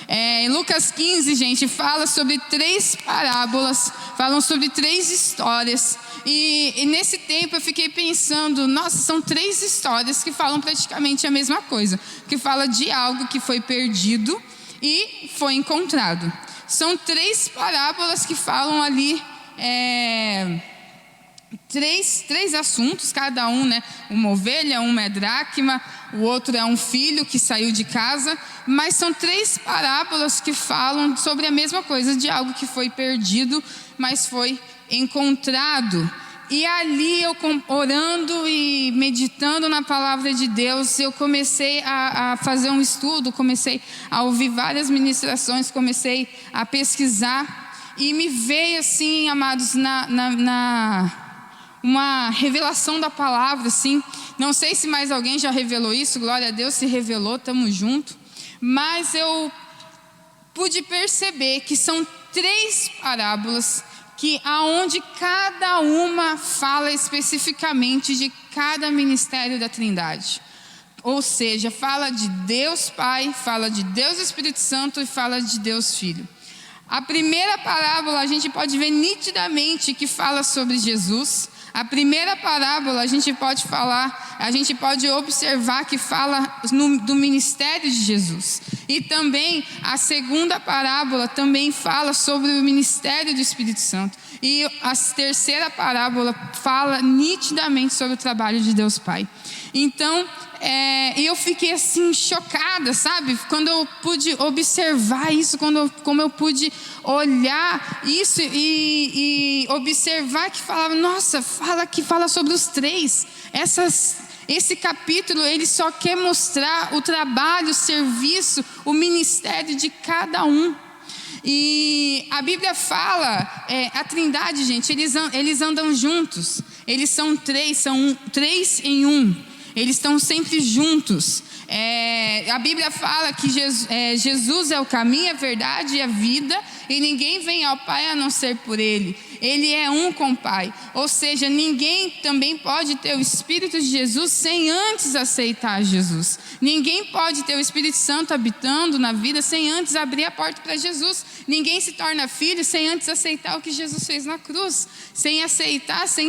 Em Lucas 15, gente, fala sobre 3 parábolas, falam sobre 3 histórias. E nesse tempo eu fiquei pensando, nossa, são 3 histórias que falam praticamente a mesma coisa. Que fala de algo que foi perdido e foi encontrado. São 3 parábolas que falam ali... Três assuntos, cada um, né? Uma ovelha, uma é dracma, o outro é um filho que saiu de casa. Mas são 3 parábolas que falam sobre a mesma coisa, de algo que foi perdido, mas foi encontrado. E ali eu, orando e meditando na palavra de Deus, eu comecei a fazer um estudo, comecei a ouvir várias ministrações, comecei a pesquisar. E me veio assim, amados, uma revelação da palavra, assim. Não sei se mais alguém já revelou isso, glória a Deus, se revelou, estamos juntos. Mas eu pude perceber que são 3 parábolas, que aonde cada uma fala especificamente de cada ministério da Trindade. Ou seja, fala de Deus Pai, fala de Deus Espírito Santo e fala de Deus Filho. A primeira parábola a gente pode ver nitidamente que fala sobre Jesus. A primeira parábola a gente pode observar que fala do ministério de Jesus. E também a segunda parábola também fala sobre o ministério do Espírito Santo. E a terceira parábola fala nitidamente sobre o trabalho de Deus Pai. Então, eu fiquei assim chocada, sabe? Quando eu pude observar isso, como eu pude olhar isso e observar que falava, nossa, fala sobre os 3. Esse capítulo, ele só quer mostrar o trabalho, o serviço, o ministério de cada um. E a Bíblia fala, a Trindade, gente, eles andam juntos. Eles são 3 em 1. Eles estão sempre juntos. A Bíblia fala que Jesus é o caminho, a verdade e a vida, e ninguém vem ao Pai a não ser por Ele. Ele é um com o Pai. Ou seja, ninguém também pode ter o Espírito de Jesus sem antes aceitar Jesus. Ninguém pode ter o Espírito Santo habitando na vida sem antes abrir a porta para Jesus. Ninguém se torna filho sem antes aceitar o que Jesus fez na cruz. Sem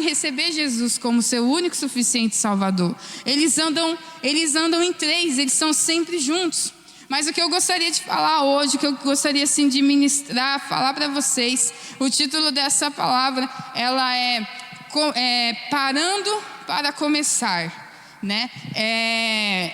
receber Jesus como seu único suficiente Salvador. Eles andam em 3, eles são sempre juntos. Mas o que eu gostaria de falar hoje, o que eu gostaria assim de ministrar, falar para vocês, o título dessa palavra, ela é Parando para Começar, né?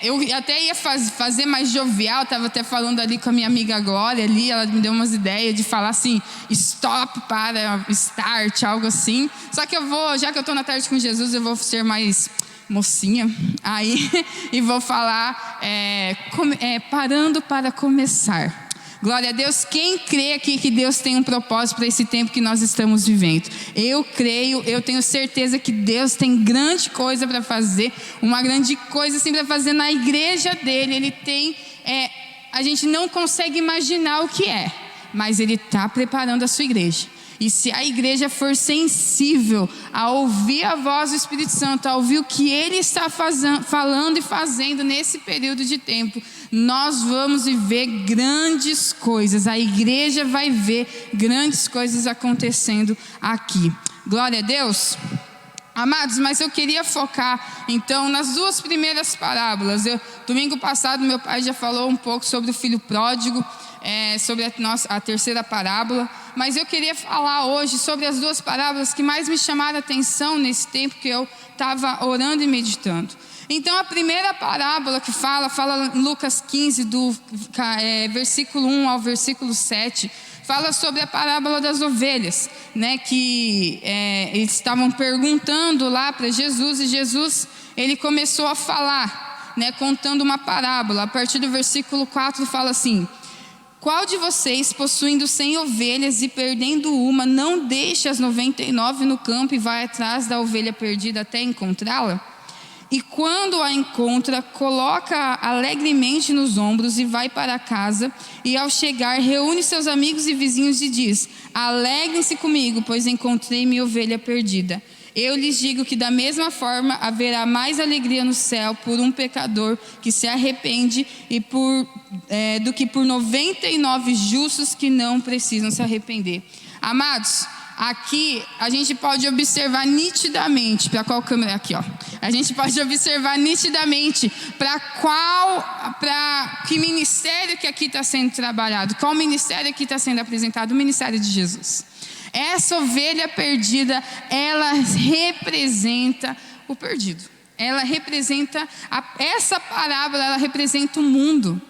Eu até ia fazer mais jovial, estava até falando ali com a minha amiga Glória ali, ela me deu umas ideias de falar assim, stop para start, algo assim. Só que já que eu estou na tarde com Jesus, eu vou ser mais mocinha aí e vou falar parando para começar. Glória a Deus. Quem crê aqui que Deus tem um propósito para esse tempo que nós estamos vivendo? Eu creio, eu tenho certeza que Deus tem grande coisa para fazer, uma grande coisa assim para fazer na igreja dele. Ele tem, a gente não consegue imaginar o que mas Ele está preparando a sua igreja. E se a igreja for sensível a ouvir a voz do Espírito Santo, a ouvir o que Ele está falando e fazendo nesse período de tempo, nós vamos viver grandes coisas. A igreja vai ver grandes coisas acontecendo aqui. Glória a Deus. Amados, mas eu queria focar então nas 2 primeiras parábolas. Domingo passado meu pai já falou um pouco sobre o filho pródigo, sobre a terceira parábola. Mas eu queria falar hoje sobre as 2 parábolas que mais me chamaram a atenção nesse tempo que eu estava orando e meditando. Então a primeira parábola que fala em Lucas 15, do versículo 1 ao versículo 7, fala sobre a parábola das ovelhas, né? Que eles estavam perguntando lá para Jesus, e Jesus, ele começou a falar, né? Contando uma parábola. A partir do versículo 4 fala assim: qual de vocês, possuindo 100 ovelhas e perdendo uma, não deixa as 99 no campo e vai atrás da ovelha perdida até encontrá-la? E quando a encontra, coloca alegremente nos ombros e vai para casa. E ao chegar, reúne seus amigos e vizinhos e diz: alegrem-se comigo, pois encontrei minha ovelha perdida. Eu lhes digo que da mesma forma haverá mais alegria no céu por um pecador que se arrepende do que por 99 justos que não precisam se arrepender. Amados, aqui a gente pode observar nitidamente, para qual câmera aqui, ó. A gente pode observar nitidamente para que ministério que aqui está sendo trabalhado, qual ministério que está sendo apresentado, o ministério de Jesus. Essa ovelha perdida, ela representa o perdido. Ela representa, essa parábola, ela representa o mundo.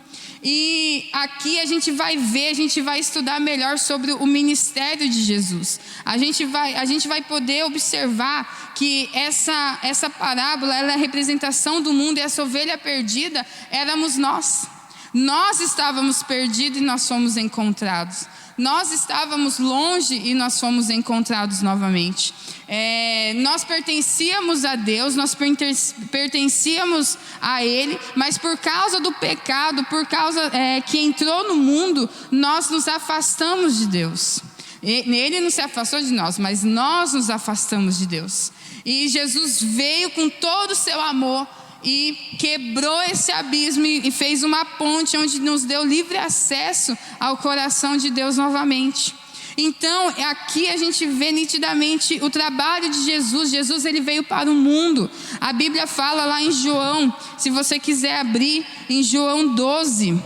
E aqui a gente vai ver, a gente vai estudar melhor sobre o ministério de Jesus. A gente vai poder observar que essa parábola, ela é a representação do mundo, e essa ovelha perdida éramos nós. Nós estávamos perdidos e nós fomos encontrados. Nós estávamos longe e nós fomos encontrados novamente. Nós pertencíamos a Deus, nós pertencíamos a Ele, mas por causa do pecado, por causa que entrou no mundo, nós nos afastamos de Deus. Ele não se afastou de nós, mas nós nos afastamos de Deus. E Jesus veio com todo o seu amor e quebrou esse abismo e fez uma ponte onde nos deu livre acesso ao coração de Deus novamente. Então, aqui a gente vê nitidamente o trabalho de Jesus. Jesus, ele veio para o mundo. A Bíblia fala lá em João, se você quiser abrir, em João 12.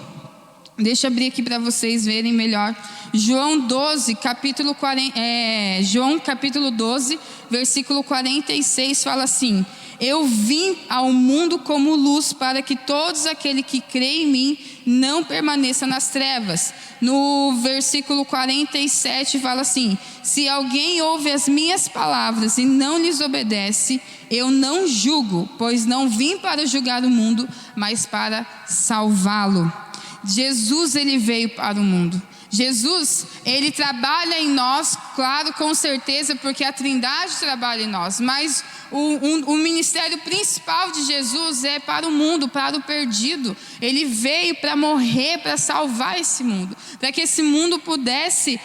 Deixa eu abrir aqui para vocês verem melhor. João 12, João capítulo 12, versículo 46, fala assim: eu vim ao mundo como luz, para que todos aqueles que creem em mim não permaneçam nas trevas. No versículo 47 fala assim: se alguém ouve as minhas palavras e não lhes obedece, eu não julgo, pois não vim para julgar o mundo, mas para salvá-lo. Jesus, ele veio para o mundo. Jesus, ele trabalha em nós, claro, com certeza, porque a Trindade trabalha em nós, mas o ministério principal de Jesus é para o mundo, para o perdido. Ele veio para morrer, para salvar esse mundo, para que esse mundo pudesse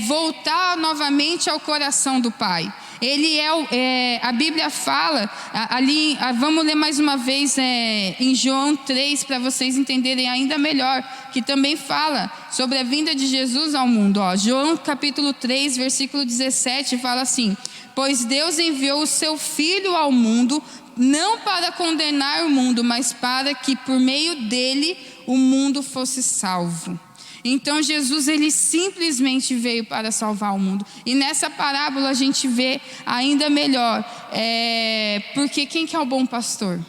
voltar novamente ao coração do Pai. Ele a Bíblia fala, ali, vamos ler mais uma vez em João 3, para vocês entenderem ainda melhor, que também fala sobre a vinda de Jesus ao mundo. João capítulo 3, versículo 17, fala assim: pois Deus enviou o seu Filho ao mundo, não para condenar o mundo, mas para que por meio dele o mundo fosse salvo. Então Jesus, ele simplesmente veio para salvar o mundo. E nessa parábola a gente vê ainda melhor, porque quem que é o bom pastor?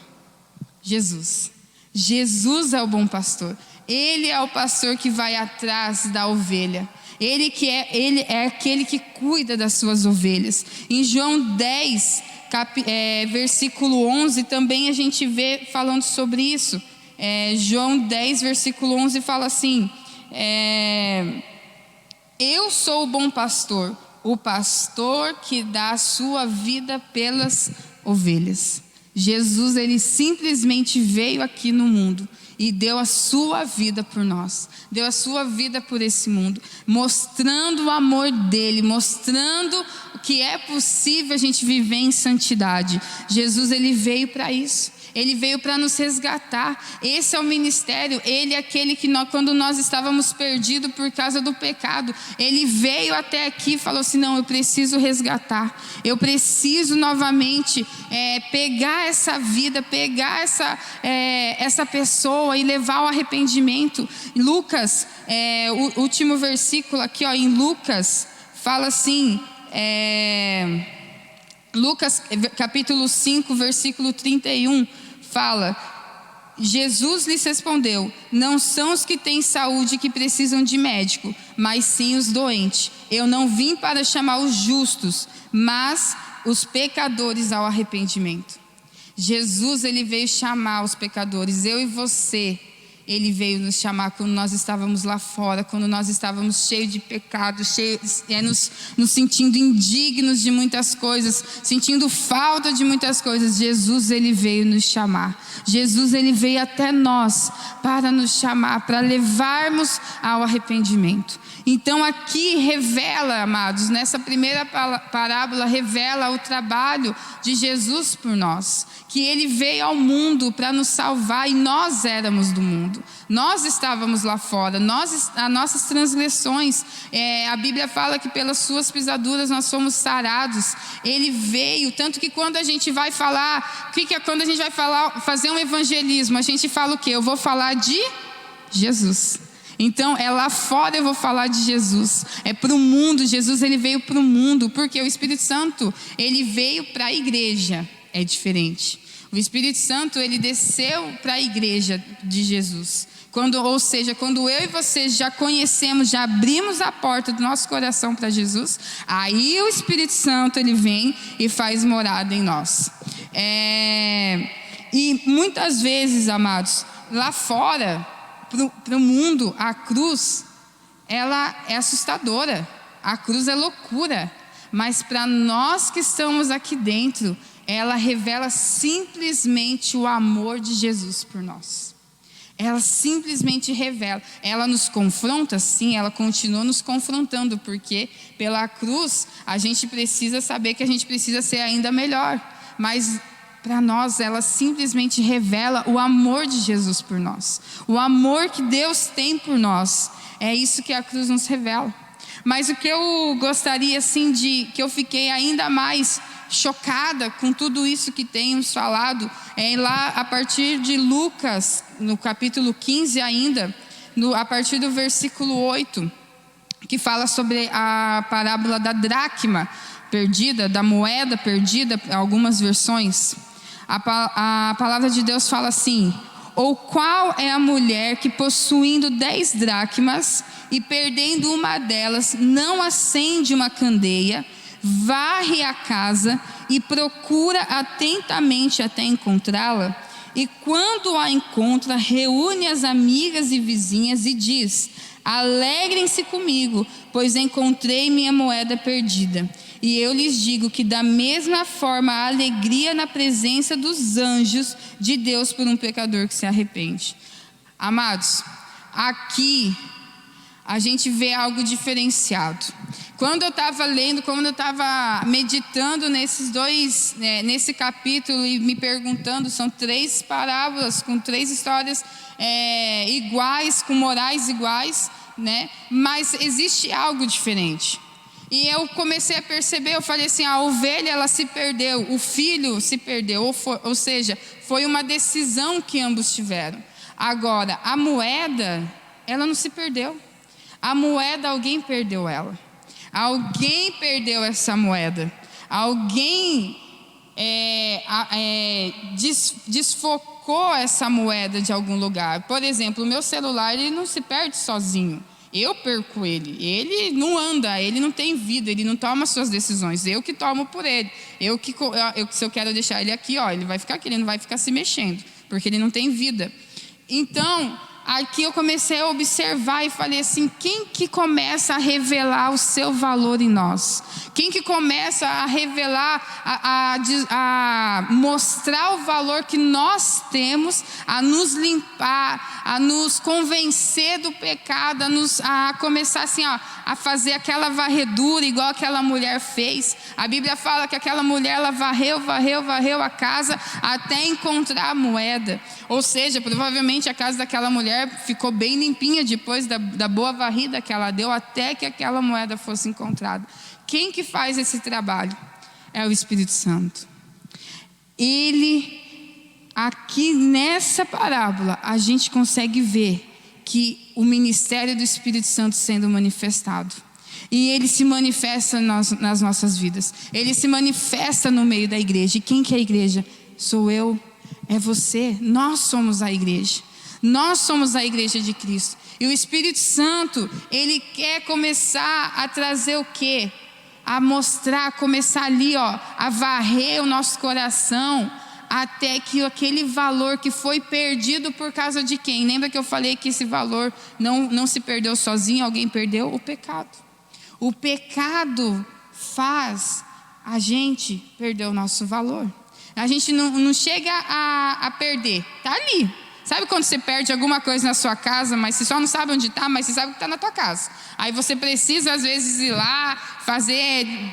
Jesus. Jesus é o bom pastor. Ele é o pastor que vai atrás da ovelha. Ele é aquele que cuida das suas ovelhas. Em João 10, versículo 11, também a gente vê falando sobre isso. João 10, versículo 11 fala assim: eu sou o bom pastor, o pastor que dá a sua vida pelas ovelhas. Jesus, ele simplesmente veio aqui no mundo e deu a sua vida por nós, deu a sua vida por esse mundo, mostrando o amor dele, mostrando que é possível a gente viver em santidade. Jesus, ele veio para isso. Ele veio para nos resgatar. Esse é o ministério. Ele é aquele que quando nós estávamos perdidos por causa do pecado, ele veio até aqui e falou assim: não, eu preciso resgatar. Eu preciso novamente pegar essa vida, pegar essa pessoa e levar ao arrependimento. Lucas, o último versículo aqui, em Lucas, fala assim... Lucas capítulo 5, versículo 31, fala: Jesus lhes respondeu: não são os que têm saúde que precisam de médico, mas sim os doentes. Eu não vim para chamar os justos, mas os pecadores ao arrependimento. Jesus, ele veio chamar os pecadores, eu e você. Ele veio nos chamar quando nós estávamos lá fora, quando nós estávamos cheios de pecado, nos sentindo indignos de muitas coisas, sentindo falta de muitas coisas. Jesus, Ele veio nos chamar. Jesus, Ele veio até nós para nos chamar, para levarmos ao arrependimento. Então aqui revela, amados, nessa primeira parábola revela o trabalho de Jesus por nós, que Ele veio ao mundo para nos salvar e nós éramos do mundo. Nós estávamos lá fora, as nossas transgressões, a Bíblia fala que pelas suas pisaduras nós somos sarados. Ele veio, tanto que quando a gente vai falar, quando a gente vai fazer um evangelismo, a gente fala o quê? Eu vou falar de Jesus. Então é lá fora eu vou falar de Jesus, é para o mundo. Jesus, Ele veio para o mundo, porque o Espírito Santo, Ele veio para a igreja, é diferente. O Espírito Santo, Ele desceu para a igreja de Jesus. Quando eu e você já conhecemos, já abrimos a porta do nosso coração para Jesus, aí o Espírito Santo, Ele vem e faz morada em nós. E muitas vezes, amados, lá fora, para o mundo, a cruz, ela é assustadora, a cruz é loucura, mas para nós que estamos aqui dentro, ela revela simplesmente o amor de Jesus por nós. Ela simplesmente revela, ela nos confronta, sim, ela continua nos confrontando, porque pela cruz a gente precisa saber que a gente precisa ser ainda melhor, mas para nós, ela simplesmente revela o amor de Jesus por nós. O amor que Deus tem por nós. É isso que a cruz nos revela. Mas o que eu gostaria, assim, que eu fiquei ainda mais chocada com tudo isso que temos falado, é lá a partir de Lucas, no capítulo 15 ainda, a partir do versículo 8, que fala sobre a parábola da dracma perdida, da moeda perdida, algumas versões. A palavra de Deus fala assim: ou qual é a mulher que, possuindo 10 dracmas e perdendo uma delas, não acende uma candeia, varre a casa e procura atentamente até encontrá-la? E quando a encontra, reúne as amigas e vizinhas e diz: alegrem-se comigo, pois encontrei minha moeda perdida. E eu lhes digo que da mesma forma há alegria na presença dos anjos de Deus por um pecador que se arrepende. Amados, aqui a gente vê algo diferenciado. Quando eu estava lendo, quando eu estava meditando nesse capítulo e me perguntando, são 3 parábolas com 3 histórias iguais, com morais iguais, né? Mas existe algo diferente. E eu comecei a perceber, eu falei assim, a ovelha ela se perdeu, o filho se perdeu, ou seja, foi uma decisão que ambos tiveram. Agora, a moeda, ela não se perdeu. A moeda, alguém perdeu ela. Alguém perdeu essa moeda. Alguém desfocou essa moeda de algum lugar. Por exemplo, o meu celular, ele não se perde sozinho. Eu perco ele. Ele não anda, ele não tem vida, ele não toma suas decisões. Eu que tomo por ele. Se eu quero deixar ele aqui, ele vai ficar aqui, ele não vai ficar se mexendo, porque ele não tem vida. Então, aqui eu comecei a observar e falei assim: quem que começa a revelar o seu valor em nós? Quem que começa a revelar, a mostrar o valor que nós temos, a nos limpar, a nos convencer do pecado, a começar assim, a fazer aquela varredura igual aquela mulher fez. A Bíblia fala que aquela mulher, ela varreu a casa até encontrar a moeda. Ou seja, provavelmente a casa daquela mulher ficou bem limpinha depois da boa varrida que ela deu, até que aquela moeda fosse encontrada. Quem que faz esse trabalho? É o Espírito Santo. Ele, aqui nessa parábola, a gente consegue ver que o ministério do Espírito Santo sendo manifestado. E ele se manifesta nas nossas vidas. Ele se manifesta no meio da igreja. E quem que é a igreja? Sou eu, é você. Nós somos a igreja. Nós somos a igreja de Cristo. E o Espírito Santo, ele quer começar a trazer o quê? A mostrar, começar ali, a varrer o nosso coração, até que aquele valor que foi perdido por causa de quem? Lembra que eu falei que esse valor não se perdeu sozinho, alguém perdeu? O pecado. O pecado faz a gente perder o nosso valor. A gente não chega a perder, está ali. Sabe quando você perde alguma coisa na sua casa, mas você só não sabe onde está, mas você sabe que está na tua casa. Aí você precisa às vezes ir lá,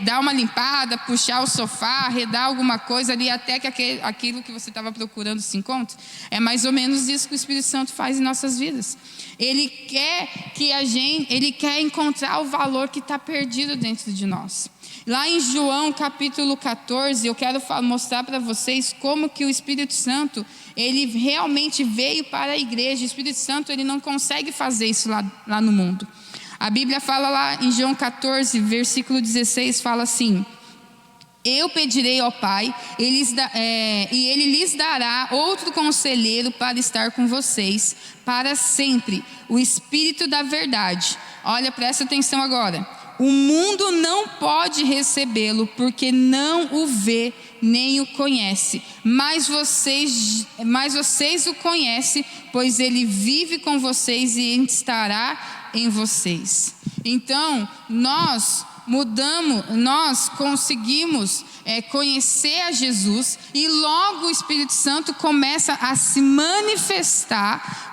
dar uma limpada, puxar o sofá, arredar alguma coisa ali, até que aquilo que você estava procurando se encontre. É mais ou menos isso que o Espírito Santo faz em nossas vidas. Ele quer encontrar o valor que está perdido dentro de nós. Lá em João capítulo 14, eu quero mostrar para vocês como que o Espírito Santo, ele realmente veio para a igreja. O Espírito Santo, ele não consegue fazer isso lá no mundo. A Bíblia fala lá em João 14, versículo 16, fala assim: eu pedirei ao Pai, e Ele lhes dará outro conselheiro para estar com vocês para sempre, o Espírito da verdade. Olha, presta atenção agora. O mundo não pode recebê-lo, porque não o vê nem o conhece. Mas vocês o conhecem, pois ele vive com vocês e estará em vocês. Então, nós conseguimos conhecer a Jesus, e logo o Espírito Santo começa a se manifestar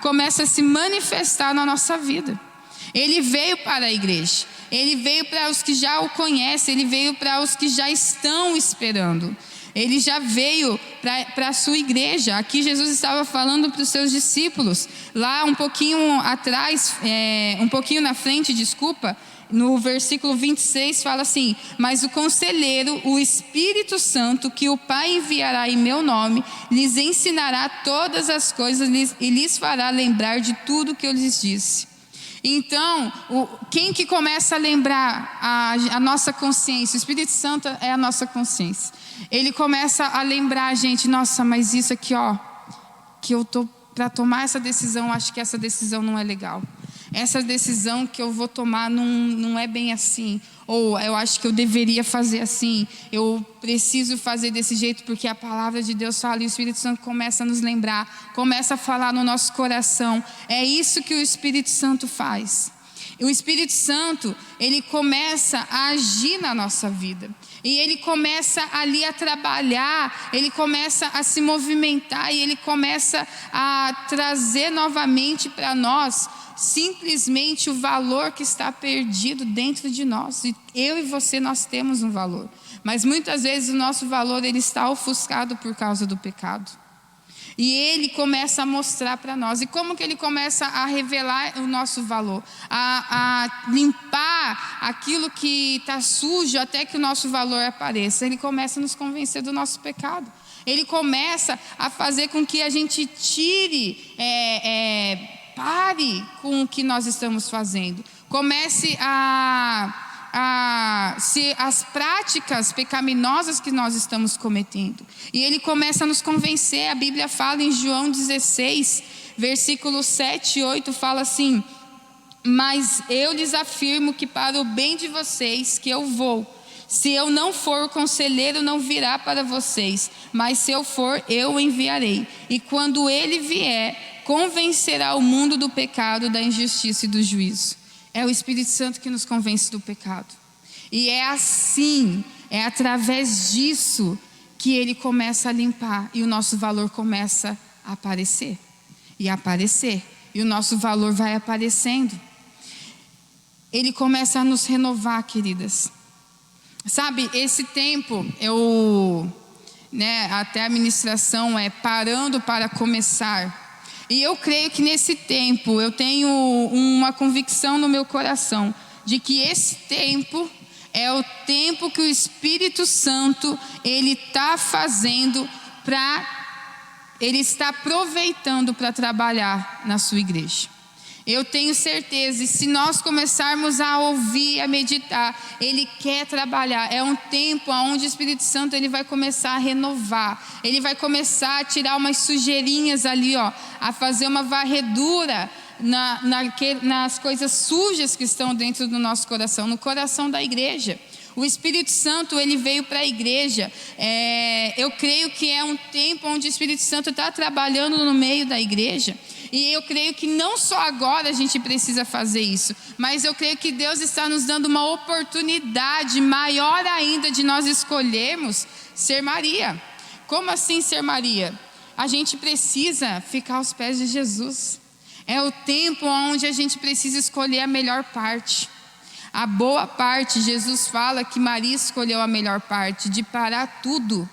na nossa vida. Ele veio para a igreja. Ele veio para os que já o conhecem, ele veio para os que já estão esperando. Ele já veio para a sua igreja. Aqui Jesus estava falando para os seus discípulos. Lá um pouquinho atrás, um pouquinho na frente, no versículo 26 fala assim: mas o conselheiro, o Espírito Santo, que o Pai enviará em meu nome, lhes ensinará todas as coisas e lhes fará lembrar de tudo que eu lhes disse. Então, quem que começa a lembrar a nossa consciência? O Espírito Santo é a nossa consciência. Ele começa a lembrar a gente: nossa, mas isso aqui, que eu estou para tomar essa decisão, acho que essa decisão não é legal. Essa decisão que eu vou tomar não é bem assim. Ou eu acho que eu deveria fazer assim. Eu preciso fazer desse jeito porque a palavra de Deus fala. E o Espírito Santo começa a nos lembrar, começa a falar no nosso coração. É isso que o Espírito Santo faz. O Espírito Santo, ele começa a agir na nossa vida. E ele começa ali a trabalhar, ele começa a se movimentar, e ele começa a trazer novamente para nós simplesmente o valor que está perdido dentro de nós. E eu e você, nós temos um valor, mas muitas vezes o nosso valor, ele está ofuscado por causa do pecado. E ele começa a mostrar para nós. E como que ele começa a revelar o nosso valor? A limpar aquilo que está sujo até que o nosso valor apareça. Ele começa a nos convencer do nosso pecado. Ele começa a fazer com que a gente pare com o que nós estamos fazendo. Comece as práticas pecaminosas que nós estamos cometendo. E ele começa a nos convencer. A Bíblia fala em João 16, versículos 7 e 8, fala assim: mas eu lhes afirmo que para o bem de vocês que eu vou. Se eu não for, o conselheiro não virá para vocês, mas se eu for, eu o enviarei. E quando ele vier, convencerá o mundo do pecado, da injustiça e do juízo. É o Espírito Santo que nos convence do pecado. E é assim, é através disso que ele começa a limpar. E o nosso valor começa a aparecer. E aparecer. E o nosso valor vai aparecendo. Ele começa a nos renovar, queridas. Sabe, esse tempo, até a ministração é parando para começar. E eu creio que nesse tempo, eu tenho uma convicção no meu coração, de que esse tempo é o tempo que o Espírito Santo, ele está fazendo ele está aproveitando para trabalhar na sua igreja. Eu tenho certeza, e se nós começarmos a ouvir, a meditar, ele quer trabalhar. É um tempo onde o Espírito Santo, ele vai começar a renovar. Ele vai começar a tirar umas sujeirinhas ali, a fazer uma varredura nas coisas sujas que estão dentro do nosso coração, no coração da igreja. O Espírito Santo, ele veio para a igreja. Eu creio que é um tempo onde o Espírito Santo está trabalhando no meio da igreja. E eu creio que não só agora a gente precisa fazer isso, mas eu creio que Deus está nos dando uma oportunidade maior ainda de nós escolhermos ser Maria. Como assim ser Maria? A gente precisa ficar aos pés de Jesus. É o tempo onde a gente precisa escolher a melhor parte. A boa parte. Jesus fala que Maria escolheu a melhor parte, de parar tudo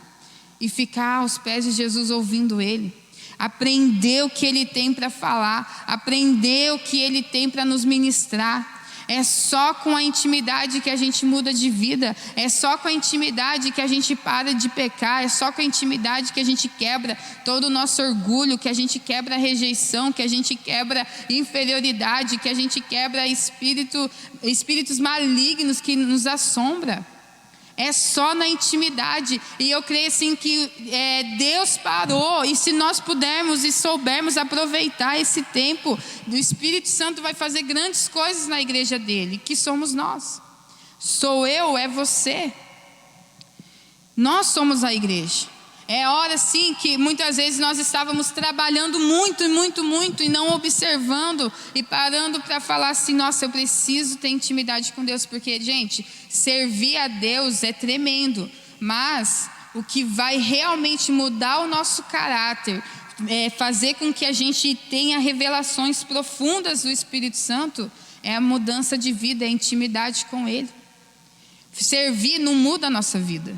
e ficar aos pés de Jesus ouvindo Ele. Aprender o que Ele tem para falar, aprender o que Ele tem para nos ministrar. É só com a intimidade que a gente muda de vida. É só com a intimidade que a gente para de pecar. É só com a intimidade que a gente quebra todo o nosso orgulho, que a gente quebra a rejeição, que a gente quebra inferioridade, que a gente quebra espíritos malignos que nos assombram. É só na intimidade. E eu creio assim que Deus parou. E se nós pudermos e soubermos aproveitar esse tempo, o Espírito Santo vai fazer grandes coisas na igreja dele, que somos nós. Sou eu, é você. Nós somos a igreja. É hora sim que muitas vezes nós estávamos trabalhando muito e não observando e parando para falar assim: nossa, eu preciso ter intimidade com Deus. Porque, gente, servir a Deus é tremendo, mas o que vai realmente mudar o nosso caráter, fazer com que a gente tenha revelações profundas do Espírito Santo, é a mudança de vida, é a intimidade com Ele. Servir não muda a nossa vida.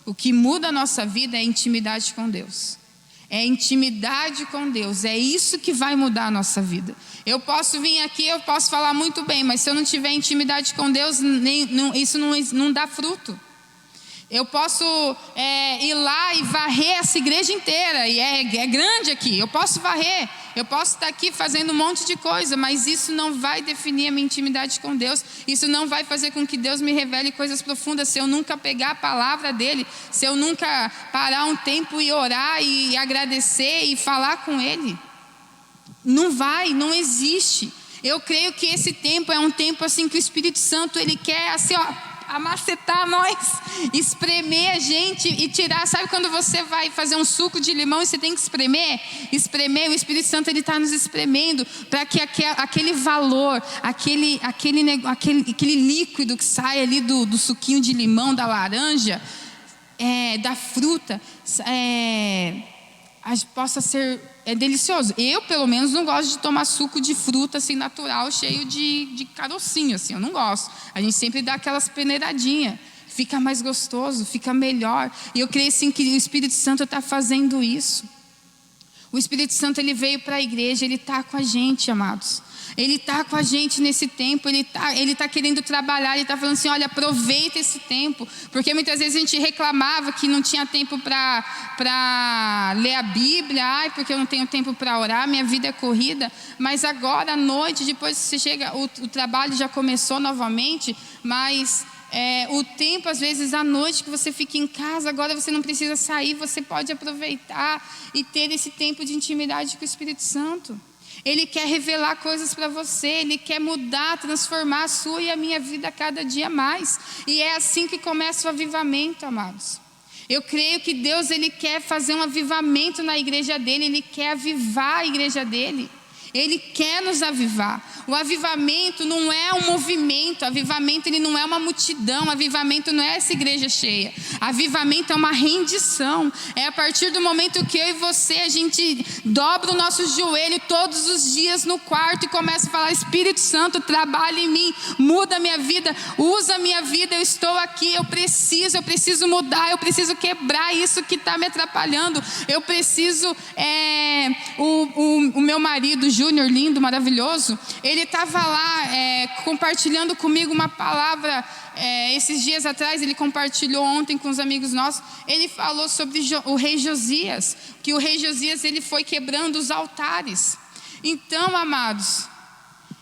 O que muda a nossa vida é a intimidade com Deus. É a intimidade com Deus. É isso que vai mudar a nossa vida. Eu posso vir aqui, eu posso falar muito bem, mas se eu não tiver intimidade com Deus, isso não dá fruto. Eu posso ir lá e varrer essa igreja inteira, e é grande aqui, eu posso varrer, eu posso estar aqui fazendo um monte de coisa, mas isso não vai definir a minha intimidade com Deus, isso não vai fazer com que Deus me revele coisas profundas, se eu nunca pegar a palavra dEle, se eu nunca parar um tempo e orar e agradecer e falar com Ele. Não existe. Eu creio que esse tempo é um tempo assim que o Espírito Santo, Ele quer assim, amacetar nós, espremer a gente e tirar. Sabe quando você vai fazer um suco de limão e você tem que espremer, o Espírito Santo, ele está nos espremendo para que aquele valor, aquele líquido que sai ali do suquinho de limão, da laranja, da fruta, possa ser delicioso. Eu, pelo menos, não gosto de tomar suco de fruta assim, natural, cheio de carocinho, assim, eu não gosto. A gente sempre dá aquelas peneiradinhas, fica mais gostoso, fica melhor. E eu creio assim que o Espírito Santo está fazendo isso. O Espírito Santo, ele veio para a igreja, ele está com a gente, amados. Ele está com a gente nesse tempo, ele tá querendo trabalhar, ele está falando assim: olha, aproveita esse tempo. Porque muitas vezes a gente reclamava que não tinha tempo para ler a Bíblia, porque eu não tenho tempo para orar, minha vida é corrida. Mas agora à noite, depois que você chega, o trabalho já começou novamente, mas o tempo, às vezes à noite que você fica em casa, agora você não precisa sair, você pode aproveitar e ter esse tempo de intimidade com o Espírito Santo. Ele quer revelar coisas para você, Ele quer mudar, transformar a sua e a minha vida a cada dia mais. E é assim que começa o avivamento, amados. Eu creio que Deus, Ele quer fazer um avivamento na igreja dEle, Ele quer avivar a igreja dEle. Ele quer nos avivar. O avivamento não é um movimento, avivamento ele não é uma multidão, avivamento não é essa igreja cheia. Avivamento é uma rendição. É a partir do momento que eu e você, a gente dobra o nosso joelho todos os dias no quarto e começa a falar: Espírito Santo, trabalha em mim, muda a minha vida, usa a minha vida, eu estou aqui, eu preciso mudar, eu preciso quebrar isso que está me atrapalhando. Eu preciso, o meu marido, Júnior, lindo, maravilhoso, ele estava lá compartilhando comigo uma palavra, esses dias atrás, ele compartilhou ontem com os amigos nossos. Ele falou sobre o rei Josias, que o rei Josias, ele foi quebrando os altares. Então, amados,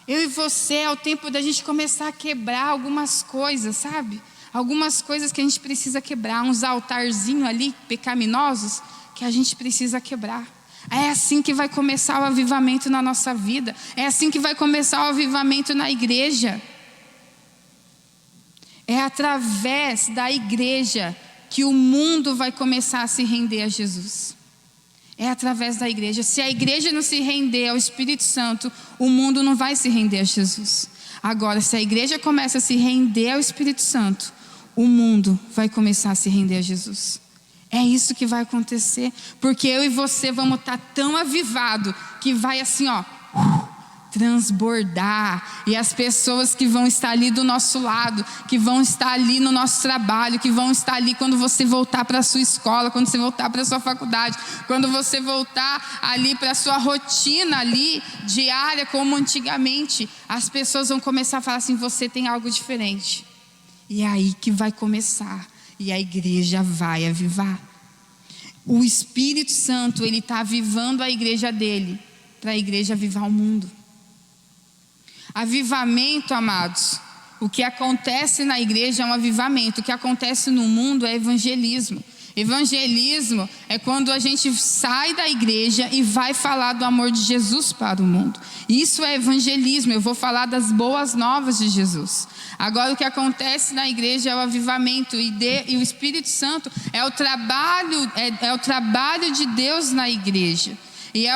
eu e você, é o tempo da gente começar a quebrar algumas coisas, sabe? Algumas coisas que a gente precisa quebrar, uns altarzinhos ali pecaminosos que a gente precisa quebrar. É assim que vai começar o avivamento na nossa vida. É assim que vai começar o avivamento na igreja. É através da igreja que o mundo vai começar a se render a Jesus. É através da igreja. Se a igreja não se render ao Espírito Santo, o mundo não vai se render a Jesus. Agora, se a igreja começa a se render ao Espírito Santo, o mundo vai começar a se render a Jesus. É isso que vai acontecer, porque eu e você vamos estar tão avivados que vai assim, transbordar. E as pessoas que vão estar ali do nosso lado, que vão estar ali no nosso trabalho, que vão estar ali quando você voltar para a sua escola, quando você voltar para a sua faculdade, quando você voltar ali para a sua rotina ali diária, como antigamente, as pessoas vão começar a falar assim: você tem algo diferente. E é aí que vai começar, e a igreja vai avivar. O Espírito Santo, ele está avivando a igreja dele, para a igreja avivar o mundo. Avivamento, amados, o que acontece na igreja é um avivamento. O que acontece no mundo é evangelismo. Evangelismo é quando a gente sai da igreja e vai falar do amor de Jesus para o mundo. Isso é evangelismo. Eu vou falar das boas novas de Jesus. Agora, o que acontece na igreja é o avivamento, e o Espírito Santo é o trabalho de Deus na igreja. E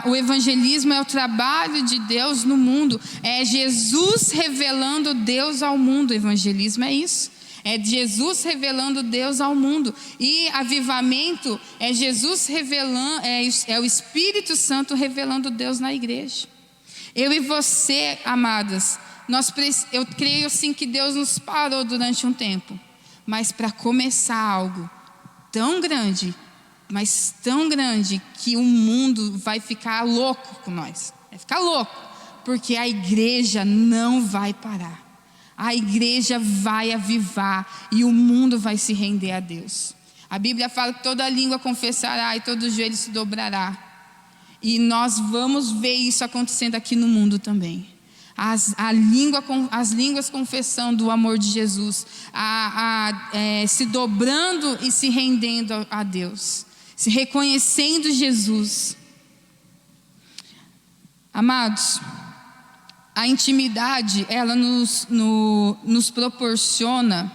o evangelismo é o trabalho de Deus no mundo. É Jesus revelando Deus ao mundo. O evangelismo é isso. É Jesus revelando Deus ao mundo. E avivamento é Jesus revelando, é o Espírito Santo revelando Deus na igreja. Eu e você, amadas, eu creio assim que Deus nos parou durante um tempo. Mas para começar algo tão grande, mas tão grande, que o mundo vai ficar louco com nós. Vai ficar louco, porque a igreja não vai parar. A igreja vai avivar e o mundo vai se render a Deus. A Bíblia fala que toda língua confessará e todo joelho se dobrará. E nós vamos ver isso acontecendo aqui no mundo também. As línguas confessando o amor de Jesus, se dobrando e se rendendo a Deus, se reconhecendo Jesus. Amados, a intimidade, ela nos proporciona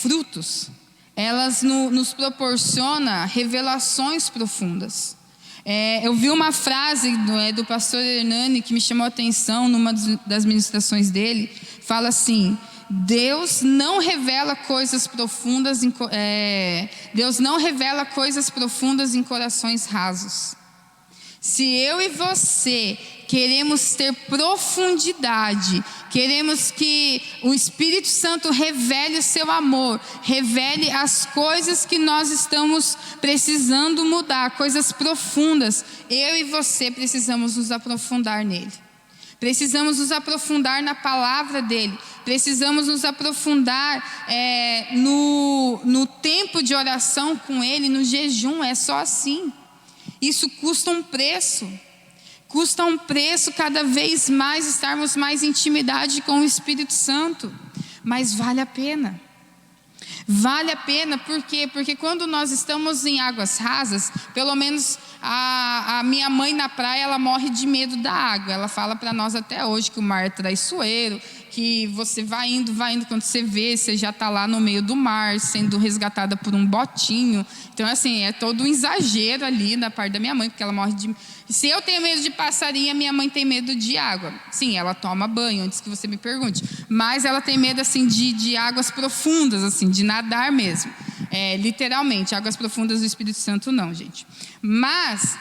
frutos. Elas nos proporciona revelações profundas. Eu vi uma frase do pastor Hernani que me chamou a atenção numa das ministrações dele. Fala assim: Deus não revela coisas profundas em corações rasos. Se eu e você queremos ter profundidade, queremos que o Espírito Santo revele o seu amor, revele as coisas que nós estamos precisando mudar, coisas profundas, eu e você precisamos nos aprofundar nele. Precisamos nos aprofundar na palavra dele. Precisamos nos aprofundar no tempo de oração com ele, no jejum. É só assim. Isso custa um preço. Custa um preço cada vez mais estarmos mais em intimidade com o Espírito Santo. Mas vale a pena. Vale a pena, por quê? Porque quando nós estamos em águas rasas, pelo menos a minha mãe na praia, ela morre de medo da água. Ela fala para nós até hoje que o mar é traiçoeiro, que você vai indo, quando você vê, você já está lá no meio do mar, sendo resgatada por um botinho. Então, assim, é todo um exagero ali na parte da minha mãe, porque ela morre de... Se eu tenho medo de passarinho, a minha mãe tem medo de água. Sim, ela toma banho, antes que você me pergunte. Mas ela tem medo, assim, de águas profundas, assim, de nadar mesmo. Literalmente, águas profundas do Espírito Santo não, gente. Mas,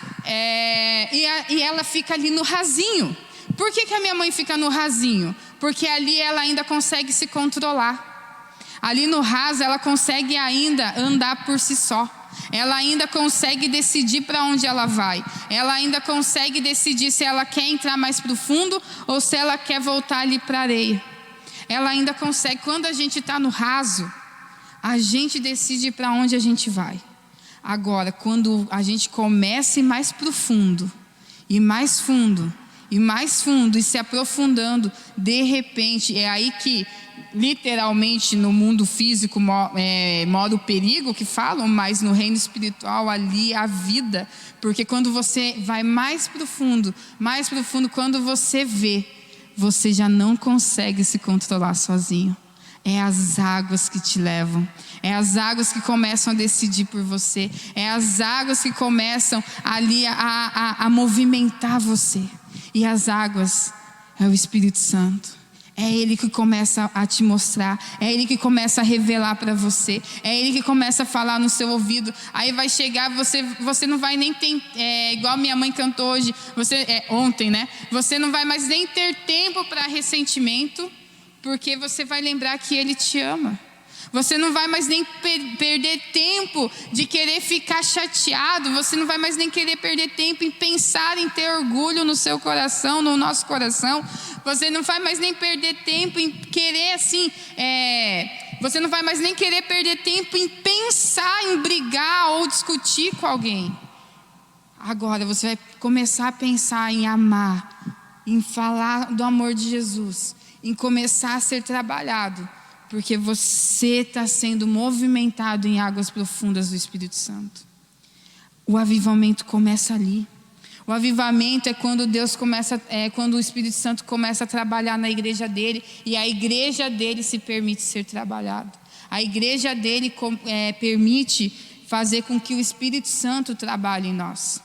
e ela fica ali no rasinho. Por que a minha mãe fica no rasinho? Porque ali ela ainda consegue se controlar. Ali no raso ela consegue ainda andar por si só. Ela ainda consegue decidir para onde ela vai. Ela ainda consegue decidir se ela quer entrar mais profundo ou se ela quer voltar ali para a areia. Ela ainda consegue. Quando a gente está no raso, a gente decide para onde a gente vai. Agora, quando a gente começa a ir mais profundo, e mais fundo, e mais fundo, e se aprofundando, de repente, é aí que, literalmente, no mundo físico mora o perigo, que falam, mas no reino espiritual, ali a vida. Porque quando você vai mais profundo, quando você vê, você já não consegue se controlar sozinho. É as águas que te levam. É as águas que começam a decidir por você. É as águas que começam ali a movimentar você. E as águas é o Espírito Santo. É Ele que começa a te mostrar. É Ele que começa a revelar para você. É Ele que começa a falar no seu ouvido. Aí vai chegar, você não vai nem ter, igual minha mãe cantou hoje, ontem, né? Você não vai mais nem ter tempo para ressentimento, porque você vai lembrar que Ele te ama. Você não vai mais nem perder tempo de querer ficar chateado. Você não vai mais nem querer perder tempo em pensar em ter orgulho no seu coração, no nosso coração. Você não vai mais nem perder tempo em querer assim, você não vai mais nem querer perder tempo em pensar em brigar ou discutir com alguém. Agora você vai começar a pensar em amar, em falar do amor de Jesus, em começar a ser trabalhado, porque você está sendo movimentado em águas profundas do Espírito Santo. O avivamento começa ali. O avivamento é quando quando o Espírito Santo começa a trabalhar na igreja dele, e a igreja dele se permite ser trabalhada. A igreja dele permite fazer com que o Espírito Santo trabalhe em nós.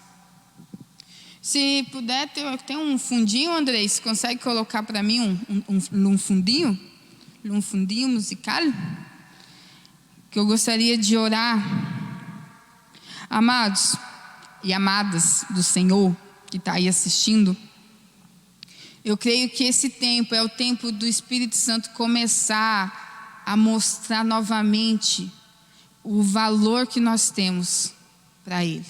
Se puder, tem um fundinho, Andrei, você consegue colocar para mim um fundinho? Um fundinho musical? Que eu gostaria de orar. Amados e amadas do Senhor, que está aí assistindo, eu creio que esse tempo é o tempo do Espírito Santo começar a mostrar novamente o valor que nós temos para Ele.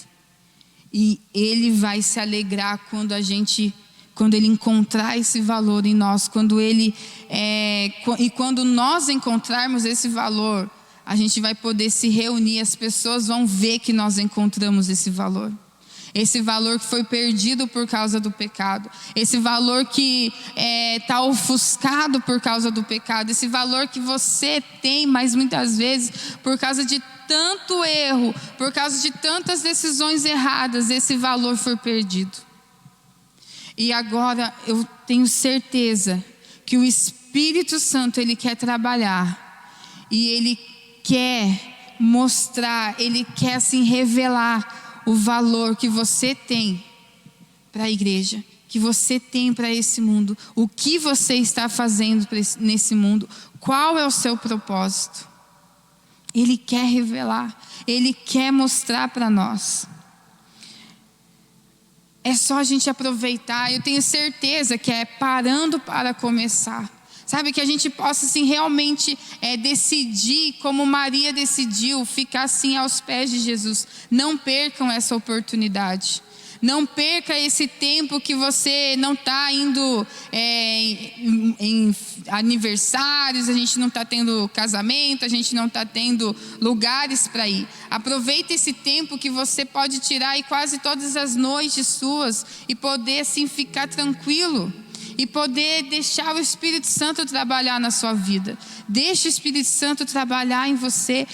E Ele vai se alegrar quando Ele encontrar esse valor em nós, e quando nós encontrarmos esse valor, a gente vai poder se reunir, as pessoas vão ver que nós encontramos esse valor que foi perdido por causa do pecado, esse valor que está ofuscado por causa do pecado, esse valor que você tem, mas muitas vezes por causa de tanto erro, por causa de tantas decisões erradas, esse valor foi perdido. E agora eu tenho certeza que o Espírito Santo, Ele quer trabalhar, e Ele quer mostrar, Ele quer assim revelar o valor que você tem para a igreja, que você tem para esse mundo, o que você está fazendo nesse mundo, qual é o seu propósito. Ele quer revelar, Ele quer mostrar para nós. É só a gente aproveitar. Eu tenho certeza que é parando para começar. Sabe, que a gente possa assim realmente decidir, como Maria decidiu, ficar assim aos pés de Jesus. Não percam essa oportunidade. Não perca esse tempo que você não está indo em aniversários, a gente não está tendo casamento, a gente não está tendo lugares para ir. Aproveita esse tempo que você pode tirar aí quase todas as noites suas e poder assim ficar tranquilo. E poder deixar o Espírito Santo trabalhar na sua vida. Deixa o Espírito Santo trabalhar em você.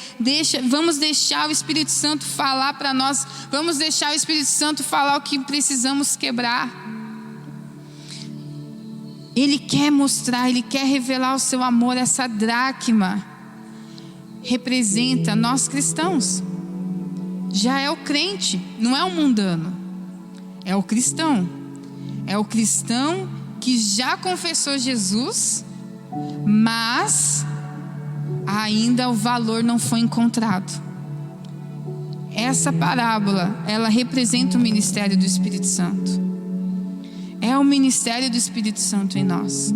Vamos deixar o Espírito Santo falar para nós. Vamos deixar o Espírito Santo falar o que precisamos quebrar. Ele quer mostrar, Ele quer revelar o seu amor. Essa dracma representa nós cristãos. Já é o crente, não é o mundano. É o cristão. É o cristão que já confessou Jesus, mas ainda o valor não foi encontrado. Essa parábola, ela representa o ministério do Espírito Santo. É o ministério do Espírito Santo em nós.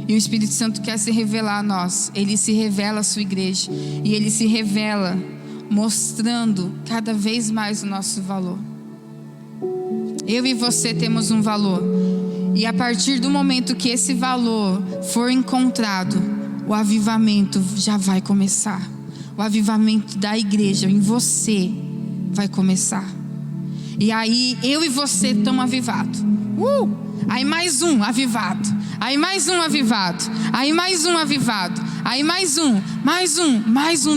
E o Espírito Santo quer se revelar a nós. Ele se revela à sua igreja. E Ele se revela mostrando cada vez mais o nosso valor. Eu e você temos um valor. E a partir do momento que esse valor for encontrado, o avivamento já vai começar. O avivamento da igreja em você vai começar. E aí eu e você estamos avivados. Aí mais um avivado. Aí mais um avivado. Aí mais um avivado. Aí mais um.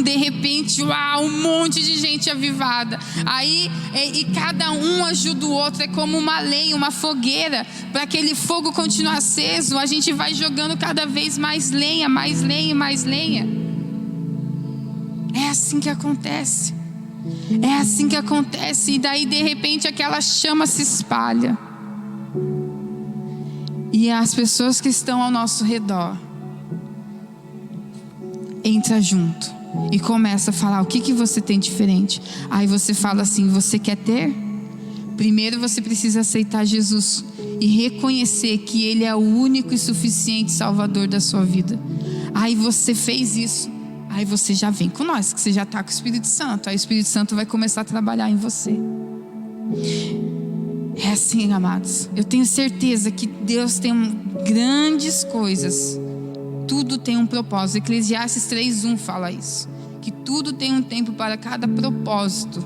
De repente, uau, um monte de gente avivada. Aí, e cada um ajuda o outro. É como uma lenha, uma fogueira. Para aquele fogo continuar aceso, a gente vai jogando cada vez mais lenha, mais lenha, mais lenha. É assim que acontece. É assim que acontece. E daí, de repente, aquela chama se espalha. E as pessoas que estão ao nosso redor entra junto e começa a falar: o que você tem diferente? Aí você fala assim: você quer ter? Primeiro você precisa aceitar Jesus e reconhecer que Ele é o único e suficiente Salvador da sua vida. Aí você fez isso, aí você já vem com nós, que você já está com o Espírito Santo. Aí o Espírito Santo vai começar a trabalhar em você. É assim, amados. Eu tenho certeza que Deus tem grandes coisas. Tudo tem um propósito. Eclesiastes 3:1 fala isso. Que tudo tem um tempo para cada propósito,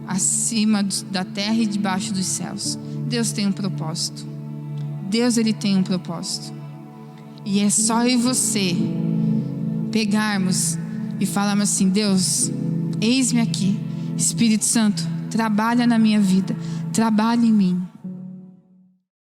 acima da terra e debaixo dos céus. Deus tem um propósito. Deus, Ele tem um propósito. E é só eu e você pegarmos e falarmos assim: Deus, eis-me aqui. Espírito Santo, trabalha na minha vida. Trabalha em mim.